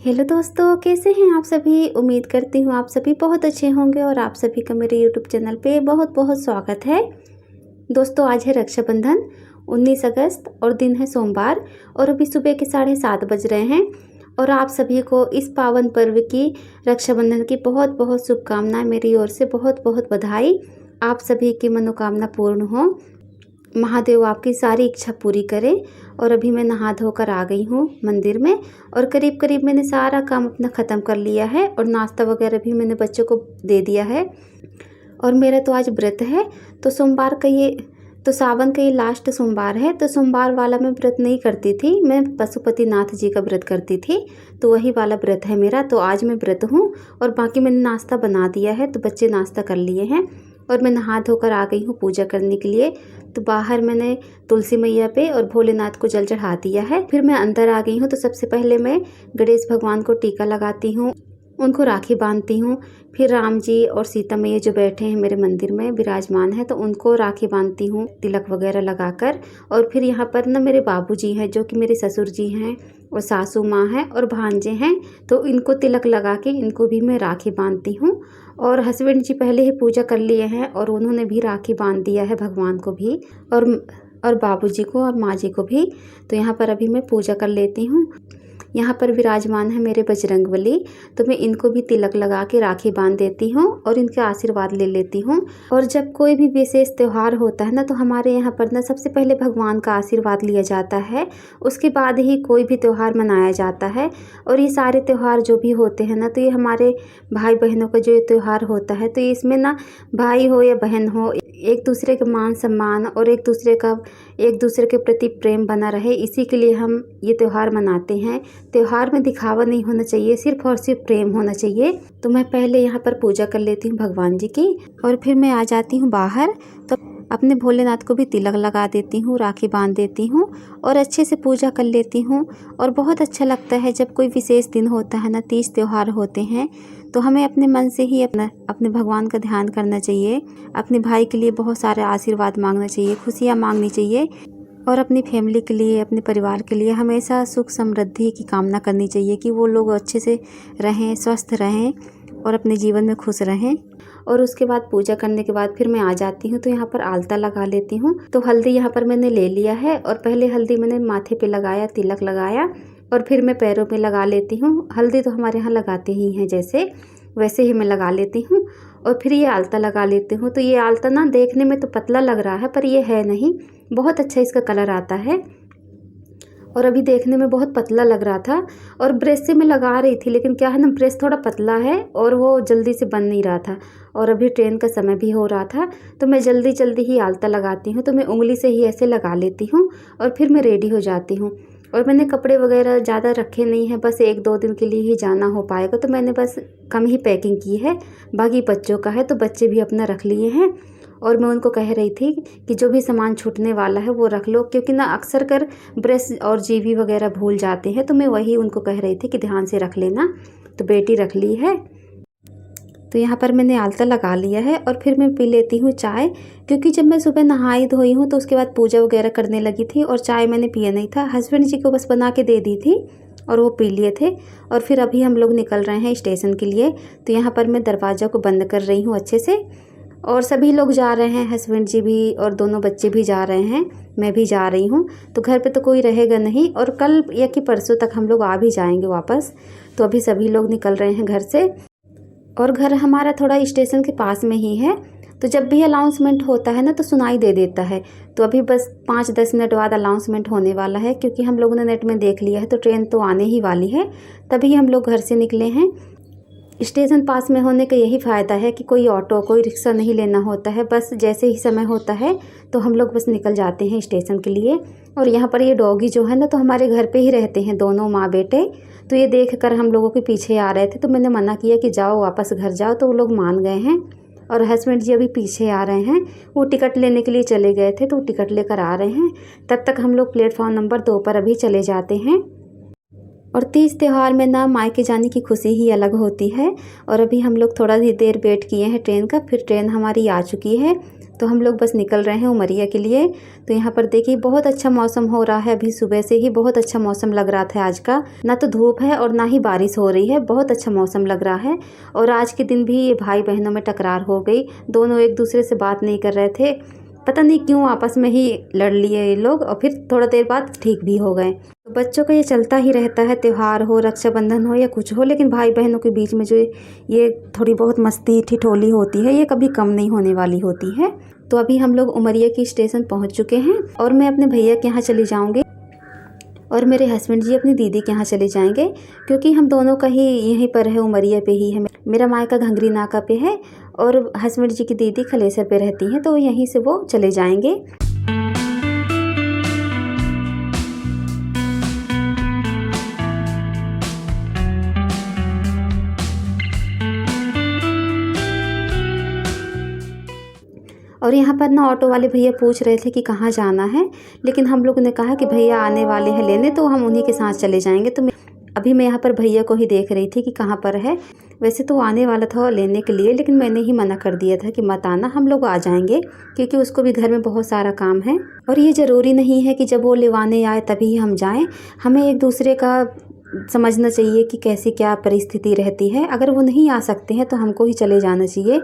Hello दोस्तों, कैसे हैं आप सभी। उम्मीद करती हूँ आप सभी बहुत अच्छे होंगे और आप सभी का मेरे यूट्यूब चैनल पे बहुत बहुत स्वागत है। दोस्तों, आज है रक्षाबंधन 19 अगस्त और दिन है सोमवार और अभी सुबह के 7:30 बज रहे हैं। और आप सभी को इस पावन पर्व की रक्षाबंधन की बहुत बहुत शुभकामनाएं। मेरी ओर से बहुत बहुत बधाई। आप सभी की मनोकामना पूर्ण हो, महादेव आपकी सारी इच्छा पूरी करे। और अभी मैं नहा धोकर आ गई हूँ मंदिर में और करीब करीब मैंने सारा काम अपना ख़त्म कर लिया है और नाश्ता वगैरह भी मैंने बच्चों को दे दिया है। और मेरा तो आज व्रत है, तो सोमवार का तो सावन का ये लास्ट सोमवार है। तो सोमवार वाला मैं व्रत नहीं करती थी, मैं पशुपतिनाथ जी का व्रत करती थी, तो वही वाला व्रत है मेरा। तो आज मैं व्रत हूँ और बाकी मैंने नाश्ता बना दिया है, तो बच्चे नाश्ता कर लिए हैं और मैं नहा धोकर आ गई हूँ पूजा करने के लिए। तो बाहर मैंने तुलसी मैया पे और भोलेनाथ को जल चढ़ा दिया है। फिर मैं अंदर आ गई हूँ। तो सबसे पहले मैं गणेश भगवान को टीका लगाती हूँ, उनको राखी बांधती हूँ। फिर राम जी और सीता मैया जो बैठे हैं मेरे मंदिर में विराजमान है, तो उनको राखी बांधती हूँ तिलक वगैरह लगाकर। और फिर यहाँ पर ना मेरे बाबूजी हैं जो कि मेरे ससुर जी हैं और सासू माँ हैं और भांजे हैं, तो इनको तिलक लगा के इनको भी मैं राखी बांधती हूँ। और हस्बैंड जी पहले ही पूजा कर लिए हैं और उन्होंने भी राखी बांध दिया है भगवान को भी और बाबूजी को और माँ जी को भी। तो यहाँ पर अभी मैं पूजा कर लेती हूँ। यहाँ पर विराजमान है मेरे बजरंगबली, तो मैं इनको भी तिलक लगा के राखी बांध देती हूँ और इनके आशीर्वाद ले लेती हूँ। और जब कोई भी विशेष त्यौहार होता है ना, तो हमारे यहाँ पर ना सबसे पहले भगवान का आशीर्वाद लिया जाता है, उसके बाद ही कोई भी त्यौहार मनाया जाता है। और ये सारे त्यौहार जो भी होते हैं ना, तो ये हमारे भाई बहनों का जो ये त्यौहार होता है, तो इसमें ना भाई हो या बहन हो, एक दूसरे का मान सम्मान और एक दूसरे के प्रति प्रेम बना रहे, इसी के लिए हम ये त्यौहार मनाते हैं। त्यौहार में दिखावा नहीं होना चाहिए, सिर्फ और सिर्फ प्रेम होना चाहिए। तो मैं पहले यहाँ पर पूजा कर लेती हूँ भगवान जी की और फिर मैं आ जाती हूँ बाहर। तो अपने भोलेनाथ को भी तिलक लगा देती हूँ, राखी बांध देती हूँ और अच्छे से पूजा कर लेती हूँ। और बहुत अच्छा लगता है जब कोई विशेष दिन होता है ना, तीज त्यौहार होते हैं, तो हमें अपने मन से ही अपने भगवान का ध्यान करना चाहिए। अपने भाई के लिए बहुत सारे आशीर्वाद मांगना चाहिए, खुशियाँ मांगनी चाहिए और अपनी फैमिली के लिए, अपने परिवार के लिए हमेशा सुख समृद्धि की कामना करनी चाहिए कि वो लोग अच्छे से रहें, स्वस्थ रहें और अपने जीवन में खुश रहें। और उसके बाद पूजा करने के बाद फिर मैं आ जाती हूँ, तो यहाँ पर आलता लगा लेती हूँ। तो हल्दी यहाँ पर मैंने ले लिया है और पहले हल्दी मैंने माथे पे लगाया, तिलक लगाया और फिर मैं पैरों पे लगा लेती हूँ। हल्दी तो हमारे यहाँ लगाते ही हैं, जैसे वैसे ही मैं लगा लेती हूँ। और फिर ये आलता लगा लेती हूँ। तो ये आलता ना देखने में तो पतला लग रहा है, पर ये है नहीं, बहुत अच्छा इसका कलर आता है। और अभी देखने में बहुत पतला लग रहा था और ब्रश से मैं लगा रही थी, लेकिन क्या है ना, ब्रश थोड़ा पतला है और वो जल्दी से बन नहीं रहा था और अभी ट्रेन का समय भी हो रहा था, तो मैं जल्दी जल्दी ही आलता लगाती हूँ। तो मैं उंगली से ही ऐसे लगा लेती हूँ और फिर मैं रेडी हो जाती हूँ। और मैंने कपड़े वगैरह ज़्यादा रखे नहीं हैं, बस 1-2 दिन के लिए ही जाना हो पाएगा, तो मैंने बस कम ही पैकिंग की है। बाकी बच्चों का है, तो बच्चे भी अपना रख लिए हैं। और मैं उनको कह रही थी कि जो भी सामान छूटने वाला है वो रख लो, क्योंकि ना अक्सर कर ब्रश और जीवी वगैरह भूल जाते हैं, तो मैं वही उनको कह रही थी कि ध्यान से रख लेना। तो बेटी रख ली है। तो यहाँ पर मैंने आलता लगा लिया है और फिर मैं पी लेती हूँ चाय, क्योंकि जब मैं सुबह नहाई धोई हूँ तो उसके बाद पूजा वगैरह करने लगी थी और चाय मैंने पिया नहीं था। हस्बैंड जी को बस बना के दे दी थी और वो पी लिए थे। और फिर अभी हम लोग निकल रहे हैं स्टेशन के लिए। तो यहाँ पर मैं दरवाज़ा को बंद कर रही हूँ अच्छे से और सभी लोग जा रहे हैं, हस्बैंड जी भी और दोनों बच्चे भी जा रहे हैं, मैं भी जा रही हूँ। तो घर पे तो कोई रहेगा नहीं और कल या कि परसों तक हम लोग आ भी जाएंगे वापस। तो अभी सभी लोग निकल रहे हैं घर से और घर हमारा थोड़ा स्टेशन के पास में ही है, तो जब भी अनाउंसमेंट होता है ना तो सुनाई दे देता है। तो अभी बस 5-10 मिनट बाद अनाउंसमेंट होने वाला है, क्योंकि हम लोगों ने नेट में देख लिया है, तो ट्रेन तो आने ही वाली है। तभी हम लोग घर से निकले हैं। स्टेशन पास में होने का यही फ़ायदा है कि कोई ऑटो, कोई रिक्शा नहीं लेना होता है, बस जैसे ही समय होता है तो हम लोग बस निकल जाते हैं स्टेशन के लिए। और यहाँ पर ये डॉगी जो है ना, तो हमारे घर पे ही रहते हैं, दोनों माँ बेटे। तो ये देखकर हम लोगों के पीछे आ रहे थे, तो मैंने मना किया कि जाओ वापस घर जाओ, तो वो लोग मान गए हैं। और हस्बैंड जी अभी पीछे आ रहे हैं, वो टिकट लेने के लिए चले गए थे, तो वो टिकट लेकर आ रहे हैं। तब तक हम लोग प्लेटफॉर्म नंबर 2 पर अभी चले जाते हैं। और तीज त्यौहार में ना मायके जाने की खुशी ही अलग होती है। और अभी हम लोग थोड़ा ही देर वेट किए हैं ट्रेन का, फिर ट्रेन हमारी आ चुकी है। तो हम लोग बस निकल रहे हैं उमरिया के लिए। तो यहाँ पर देखिए बहुत अच्छा मौसम हो रहा है, अभी सुबह से ही बहुत अच्छा मौसम लग रहा था आज का, ना तो धूप है और ना ही बारिश हो रही है, बहुत अच्छा मौसम लग रहा है। और आज के दिन भी ये भाई बहनों में टकरार हो गई, दोनों एक दूसरे से बात नहीं कर रहे थे, पता नहीं क्यों आपस में ही लड़ लिए ये लोग, और फिर थोड़ा देर बाद ठीक भी हो गए। तो बच्चों का ये चलता ही रहता है, त्यौहार हो, रक्षाबंधन हो या कुछ हो, लेकिन भाई बहनों के बीच में जो ये थोड़ी बहुत मस्ती ठिठोली होती है, ये कभी कम नहीं होने वाली होती है। तो अभी हम लोग उमरिया की स्टेशन पहुंच चुके हैं और मैं अपने भैया के यहाँ चली जाऊँगी और मेरे हस्बैंड जी अपनी दीदी के यहाँ चले जाएंगे, क्योंकि हम दोनों का ही यहीं पर है, उमरिया पे ही है। मेरा मायका घंघरी नाका पे है और हस्बैंड जी की दीदी खलेसर पे रहती हैं, तो यहीं से वो चले जाएंगे। और यहाँ पर ना ऑटो वाले भैया पूछ रहे थे कि कहाँ जाना है, लेकिन हम लोगों ने कहा कि भैया आने वाले हैं लेने, तो हम उन्हीं के साथ चले जाएंगे। तो अभी मैं यहाँ पर भैया को ही देख रही थी कि कहाँ पर है। वैसे तो आने वाला था लेने के लिए, लेकिन मैंने ही मना कर दिया था कि मत आना, हम लोग आ जाएंगे, क्योंकि उसको भी घर में बहुत सारा काम है। और ये ज़रूरी नहीं है कि जब वो लेवाने आए तभी हम जाएँ, हमें एक दूसरे का समझना चाहिए कि कैसी क्या परिस्थिति रहती है। अगर वो नहीं आ सकते हैं तो हमको ही चले जाना चाहिए।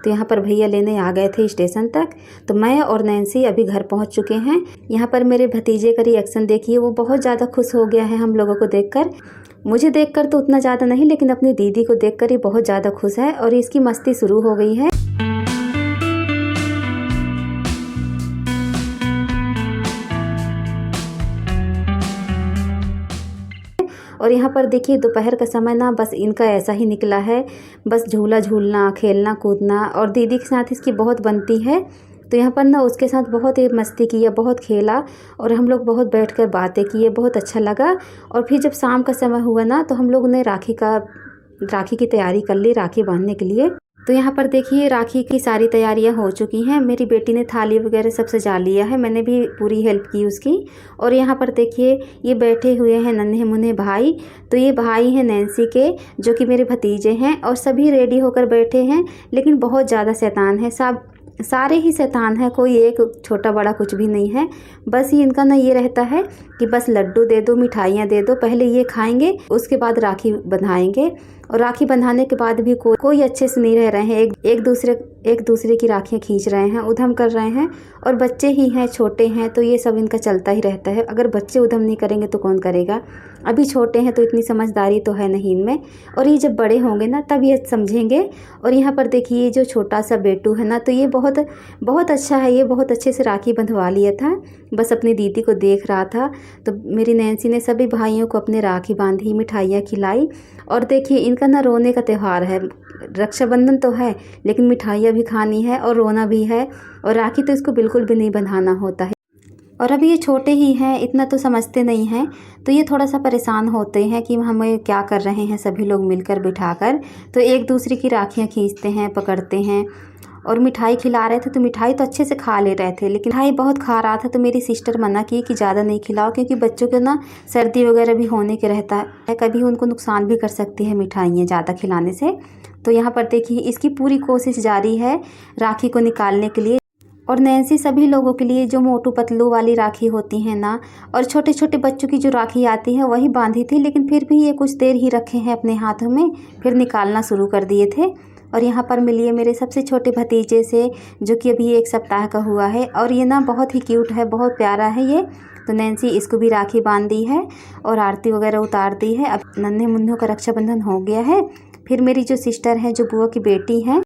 तो यहाँ पर भैया लेने आ गए थे स्टेशन तक, तो मैं और नैन्सी अभी घर पहुँच चुके हैं। यहाँ पर मेरे भतीजे का रिएक्शन देखिए, वो बहुत ज़्यादा खुश हो गया है हम लोगों को देखकर। मुझे देखकर तो उतना ज़्यादा नहीं, लेकिन अपनी दीदी को देखकर ये बहुत ज़्यादा खुश है और इसकी मस्ती शुरू हो गई है। और यहाँ पर देखिए दोपहर का समय ना बस इनका ऐसा ही निकला है, बस झूला झूलना, खेलना कूदना, और दीदी के साथ इसकी बहुत बनती है। तो यहाँ पर ना उसके साथ बहुत ही मस्ती किया, बहुत खेला, और हम लोग बहुत बैठकर बातें किए, बहुत अच्छा लगा। और फिर जब शाम का समय हुआ ना, तो हम लोग ने राखी की तैयारी कर ली, राखी बांधने के लिए। तो यहाँ पर देखिए राखी की सारी तैयारियां हो चुकी हैं। मेरी बेटी ने थाली वगैरह सब सजा लिया है, मैंने भी पूरी हेल्प की उसकी। और यहाँ पर देखिए ये बैठे हुए हैं नन्हे मुन्ने भाई। तो ये भाई हैं नैन्सी के, जो कि मेरे भतीजे हैं, और सभी रेडी होकर बैठे हैं, लेकिन बहुत ज़्यादा शैतान है, सारे ही शैतान है, कोई एक छोटा बड़ा कुछ भी नहीं है। बस ही इनका ना ये रहता है कि बस लड्डू दे दो, मिठाइयाँ दे दो, पहले ये खाएंगे, उसके बाद राखी बंधाएंगे। और राखी बंधाने के बाद भी कोई अच्छे से नहीं रह रहे हैं, एक दूसरे की राखियाँ खींच रहे हैं, उधम कर रहे हैं। और बच्चे ही हैं, छोटे हैं, तो ये सब इनका चलता ही रहता है। अगर बच्चे उधम नहीं करेंगे तो कौन करेगा? अभी छोटे हैं तो इतनी समझदारी तो है नहीं इनमें, और ये जब बड़े होंगे ना तब ये समझेंगे। और यहाँ पर देखिए जो छोटा सा बेटू है ना, तो ये बहुत अच्छा है, ये बहुत अच्छे से राखी बंधवा लिया था, बस अपनी दीदी को देख रहा था। तो मेरी नैन्सी ने सभी भाइयों को अपने राखी बांधी, मिठाइयाँ खिलाई। और देखिए इनका ना रोने का त्यौहार है, रक्षाबंधन तो है लेकिन मिठाइयाँ भी खानी है और रोना भी है, और राखी तो इसको बिल्कुल भी नहीं बंधाना होता है। और अभी ये छोटे ही हैं, इतना तो समझते नहीं हैं, तो ये थोड़ा सा परेशान होते हैं कि हमें क्या कर रहे हैं सभी लोग मिलकर बिठाकर। तो एक दूसरे की राखियाँ खींचते हैं, पकड़ते हैं। और मिठाई खिला रहे थे, तो मिठाई तो अच्छे से खा ले रहे थे, लेकिन मिठाई बहुत खा रहा था, तो मेरी सिस्टर मना की कि ज़्यादा नहीं खिलाओ, क्योंकि बच्चों को ना सर्दी वगैरह भी होने के रहता है, कभी उनको नुकसान भी कर सकती है मिठाइयाँ ज़्यादा खिलाने से। तो यहाँ पर देखिए इसकी पूरी कोशिश जारी है राखी को निकालने के लिए। और नैन्सी सभी लोगों के लिए जो मोटू पतलू वाली राखी होती है ना, और छोटे छोटे बच्चों की जो राखी आती है वही बांधी थी, लेकिन फिर भी ये कुछ देर ही रखे हैं अपने हाथों में, फिर निकालना शुरू कर दिए थे। और यहाँ पर मिलिए मेरे सबसे छोटे भतीजे से, जो कि अभी 1 सप्ताह का हुआ है, और ये ना बहुत ही क्यूट है, बहुत प्यारा है ये। तो नैन्सी इसको भी राखी बांध दी है और आरती वगैरह उतार दी है। अब नन्हे मुन्नों का रक्षाबंधन हो गया है। फिर मेरी जो सिस्टर है, जो बुआ की बेटी है,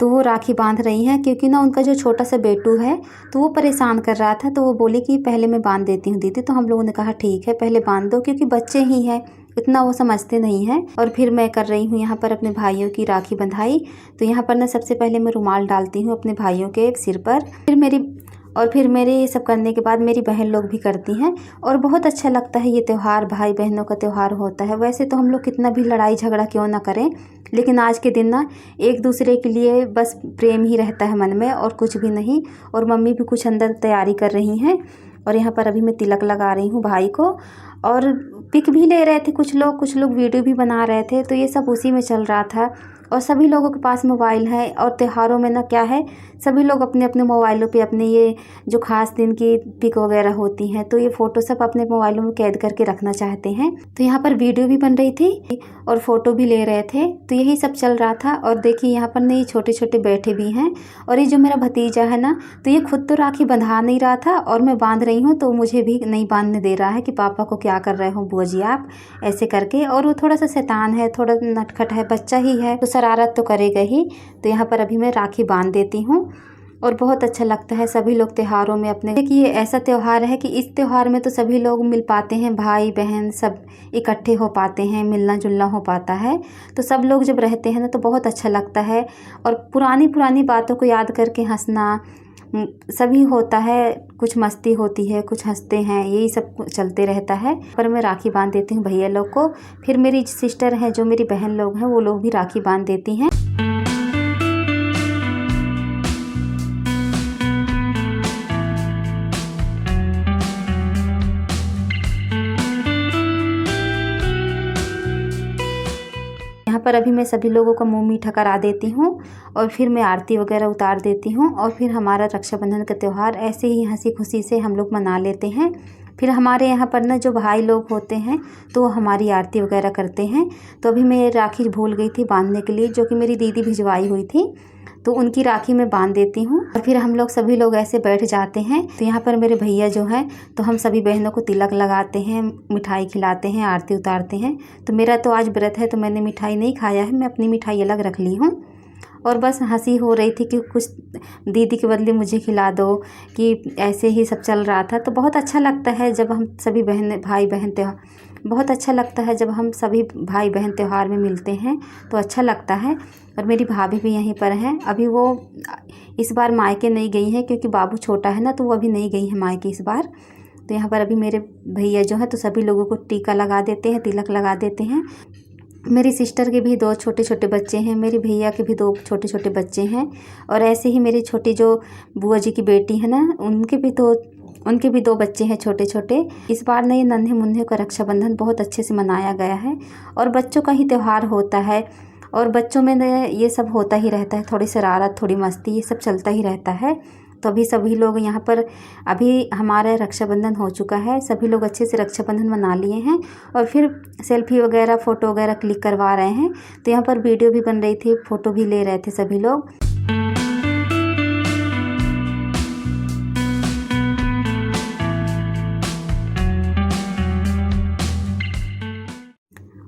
तो वो राखी बांध रही हैं, क्योंकि ना उनका जो छोटा सा बेटू है तो वो परेशान कर रहा था, तो वो बोले कि पहले मैं बांध देती हूँ दीदी। तो हम लोगों ने कहा ठीक है पहले बांध दो, क्योंकि बच्चे ही हैं, इतना वो समझते नहीं हैं। और फिर मैं कर रही हूँ यहाँ पर अपने भाइयों की राखी बंधाई। तो यहाँ पर ना सबसे पहले मैं रुमाल डालती हूँ अपने भाइयों के सिर पर, फिर मेरे ये सब करने के बाद मेरी बहन लोग भी करती हैं। और बहुत अच्छा लगता है ये त्यौहार, भाई बहनों का त्यौहार होता है। वैसे तो हम लोग कितना भी लड़ाई झगड़ा क्यों ना करें, लेकिन आज के दिन ना एक दूसरे के लिए बस प्रेम ही रहता है मन में, और कुछ भी नहीं। और मम्मी भी कुछ अंदर तैयारी कर रही हैं। और यहाँ पर अभी मैं तिलक लगा रही हूँ भाई को, और पिक भी ले रहे थे कुछ लोग वीडियो भी बना रहे थे, तो ये सब उसी में चल रहा था। और सभी लोगों के पास मोबाइल है और त्योहारों में ना क्या है, सभी लोग अपने अपने मोबाइलों पे अपने ये जो खास दिन की पिक वगैरह होती हैं तो ये फ़ोटो सब अपने मोबाइलों में कैद करके रखना चाहते हैं। तो यहाँ पर वीडियो भी बन रही थी और फ़ोटो भी ले रहे थे, तो यही सब चल रहा था। और देखिए यहाँ पर ना ये छोटे छोटे बैठे भी हैं। और ये जो मेरा भतीजा है ना, तो ये खुद तो राखी बंधा नहीं रहा था और मैं बांध रही हूँ तो मुझे भी नहीं बांधने दे रहा है कि पापा को क्या कर रहे हो बुआ जी आप, ऐसे करके। और वो थोड़ा सा शैतान है, थोड़ा नटखट है, बच्चा ही है तो शरारत तो करेगा ही। तो यहाँ पर अभी मैं राखी बांध देती हूँ और बहुत अच्छा लगता है सभी लोग त्योहारों में अपने, कि ये ऐसा त्यौहार है कि इस त्यौहार में तो सभी लोग मिल पाते हैं, भाई बहन सब इकट्ठे हो पाते हैं, मिलना जुलना हो पाता है। तो सब लोग जब रहते हैं ना तो बहुत अच्छा लगता है और पुरानी पुरानी बातों को याद करके हंसना सभी होता है, कुछ मस्ती होती है, कुछ हंसते हैं, यही सब चलते रहता है। पर मैं राखी बांध देती हूँ भैया लोग को, फिर मेरी सिस्टर हैं जो मेरी बहन लोग हैं वो लोग भी राखी बांध देती हैं। यहाँ पर अभी मैं सभी लोगों का मुंह मीठा करा देती हूँ और फिर मैं आरती वगैरह उतार देती हूँ और फिर हमारा रक्षाबंधन का त्यौहार ऐसे ही हंसी खुशी से हम लोग मना लेते हैं। फिर हमारे यहाँ पर ना जो भाई लोग होते हैं तो वो हमारी आरती वगैरह करते हैं। तो अभी मैं राखी भूल गई थी बांधने के लिए, जो कि मेरी दीदी भिजवाई हुई थी, तो उनकी राखी मैं बांध देती हूँ और फिर हम लोग सभी लोग ऐसे बैठ जाते हैं। तो यहाँ पर मेरे भैया जो हैं तो हम सभी बहनों को तिलक लगाते हैं, मिठाई खिलाते हैं, आरती उतारते हैं। तो मेरा तो आज व्रत है तो मैंने मिठाई नहीं खाया है, मैं अपनी मिठाई अलग रख ली हूँ। और बस हंसी हो रही थी कि कुछ दीदी के बदले मुझे खिला दो, कि ऐसे ही सब चल रहा था। तो बहुत अच्छा लगता है जब हम सभी भाई बहन त्यौहार, बहुत अच्छा लगता है जब हम सभी भाई बहन त्यौहार में मिलते हैं तो अच्छा लगता है। और मेरी भाभी भी यहीं पर हैं, अभी वो इस बार मायके नहीं गई हैं क्योंकि बाबू छोटा है ना, तो वो अभी नहीं गई है मायके इस बार। तो यहाँ पर अभी मेरे भैया जो हैं तो सभी लोगों को टीका लगा देते हैं, तिलक लगा देते हैं। मेरी सिस्टर के भी 2 छोटे छोटे बच्चे हैं, मेरे भैया के भी 2 छोटे छोटे बच्चे हैं। और ऐसे ही मेरी छोटी जो बुआ जी की बेटी है ना, उनके भी 2 बच्चे हैं छोटे छोटे। इस बार ना ये नन्हे मुन्ने का रक्षाबंधन बहुत अच्छे से मनाया गया है और बच्चों का ही त्यौहार होता है और बच्चों में ना ये सब होता ही रहता है, थोड़ी शरारत, थोड़ी मस्ती, ये सब चलता ही रहता है। तो अभी सभी लोग यहाँ पर, अभी हमारा रक्षाबंधन हो चुका है, सभी लोग अच्छे से रक्षाबंधन मना लिए हैं और फिर सेल्फी वगैरह फ़ोटो वगैरह क्लिक करवा रहे हैं। तो यहाँ पर वीडियो भी बन रही थी, फ़ोटो भी ले रहे थे सभी लोग।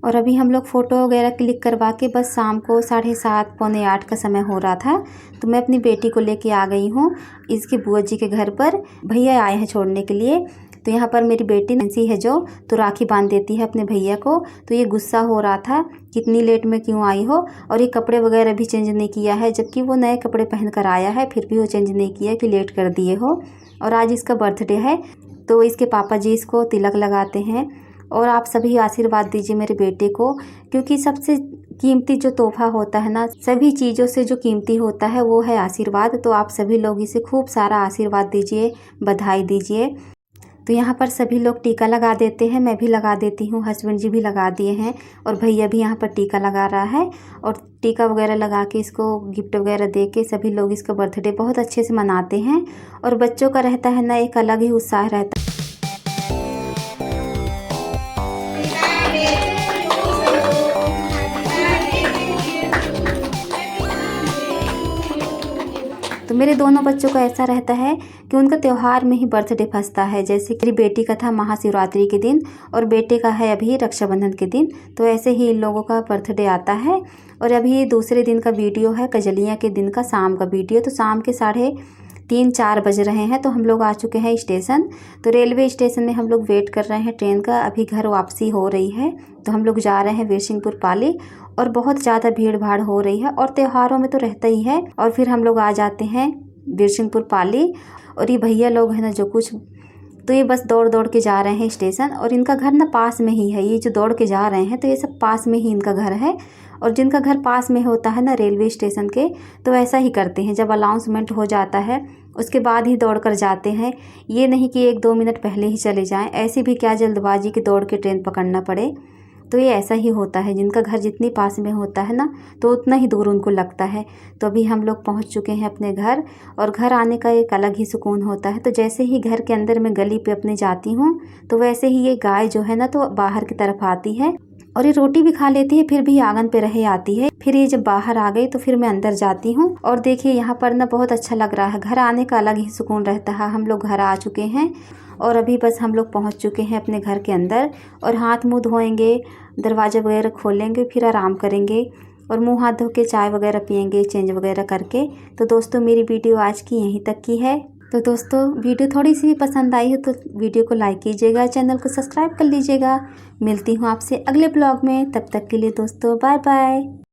और अभी हम लोग फ़ोटो वगैरह क्लिक करवा के बस शाम को 7:30 पौने 8 का समय हो रहा था। तो मैं अपनी बेटी को लेके आ गई हूँ इसकी बुआ जी के घर पर, भैया आए हैं छोड़ने के लिए। तो यहाँ पर मेरी बेटी नैन्सी है जो, तो राखी बांध देती है अपने भैया को। तो ये गुस्सा हो रहा था कितनी लेट में क्यों आई हो, और ये कपड़े वगैरह भी चेंज नहीं किया है, जबकि वो नए कपड़े पहन कर आया है, फिर भी वो चेंज नहीं किया कि लेट कर दिए हो। और आज इसका बर्थडे है तो इसके पापा जी इसको तिलक लगाते हैं। और आप सभी आशीर्वाद दीजिए मेरे बेटे को, क्योंकि सबसे कीमती जो तोहफा होता है ना, सभी चीज़ों से जो कीमती होता है वो है आशीर्वाद। तो आप सभी लोग इसे खूब सारा आशीर्वाद दीजिए, बधाई दीजिए। तो यहाँ पर सभी लोग टीका लगा देते हैं, मैं भी लगा देती हूँ, हस्बैंड जी भी लगा दिए हैं और भैया भी यहाँ पर टीका लगा रहा है। और टीका वगैरह लगा के इसको गिफ्ट वगैरह दे के सभी लोग इसका बर्थडे बहुत अच्छे से मनाते हैं। और बच्चों का रहता है ना एक अलग ही उत्साह रहता है। तो मेरे दोनों बच्चों का ऐसा रहता है कि उनका त्यौहार में ही बर्थडे फंसता है। जैसे कि मेरी बेटी का था महाशिवरात्रि के दिन और बेटे का है अभी रक्षाबंधन के दिन, तो ऐसे ही इन लोगों का बर्थडे आता है। और अभी दूसरे दिन का वीडियो है, कजलियाँ के दिन का शाम का वीडियो। तो शाम के 3:30-4 बज रहे हैं, तो हम लोग आ चुके हैं स्टेशन। तो रेलवे स्टेशन में हम लोग वेट कर रहे हैं ट्रेन का, अभी घर वापसी हो रही है। तो हम लोग जा रहे हैं वीरसिंहपुर पाली और बहुत ज़्यादा भीड़ भाड़ हो रही है और त्योहारों में तो रहता ही है। और फिर हम लोग आ जाते हैं वीरसिंहपुर पाली। और ये भैया लोग हैं ना जो कुछ, तो ये बस दौड़ दौड़ के जा रहे हैं स्टेशन। और इनका घर ना पास में ही है, ये जो दौड़ के जा रहे हैं तो ये सब पास में ही इनका घर है। और जिनका घर पास में होता है ना रेलवे स्टेशन के, तो ऐसा ही करते हैं, जब अनाउंसमेंट हो जाता है उसके बाद ही दौड़ कर जाते हैं। ये नहीं कि 1-2 मिनट पहले ही चले जाएं, ऐसी भी क्या जल्दबाजी कि दौड़ के ट्रेन पकड़ना पड़े। तो ये ऐसा ही होता है, जिनका घर जितनी पास में होता है ना तो उतना ही दूर उनको लगता है। तो अभी हम लोग पहुंच चुके हैं अपने घर, और घर आने का एक अलग ही सुकून होता है। तो जैसे ही घर के अंदर मैं गली पे अपने जाती हूँ तो वैसे ही ये गाय जो है ना तो बाहर की तरफ आती है, और ये रोटी भी खा लेती है, फिर भी आंगन पे रहे आती है। फिर ये जब बाहर आ गई तो फिर मैं अंदर जाती हूँ, और देखिए यहाँ पर ना बहुत अच्छा लग रहा है। घर आने का अलग ही सुकून रहता है। हम लोग घर आ चुके हैं और अभी बस हम लोग पहुँच चुके हैं अपने घर के अंदर, और हाथ मुँह धोएंगे, दरवाज़ा वगैरह खोलेंगे, फिर आराम करेंगे और मुँह हाथ धो के चाय वगैरह पियेंगे चेंज वगैरह करके। तो दोस्तों मेरी वीडियो आज की यहीं तक की है। तो दोस्तों वीडियो थोड़ी सी भी पसंद आई हो तो वीडियो को लाइक कीजिएगा, चैनल को सब्सक्राइब कर लीजिएगा। मिलती हूँ आपसे अगले ब्लॉग में, तब तक के लिए दोस्तों बाय बाय।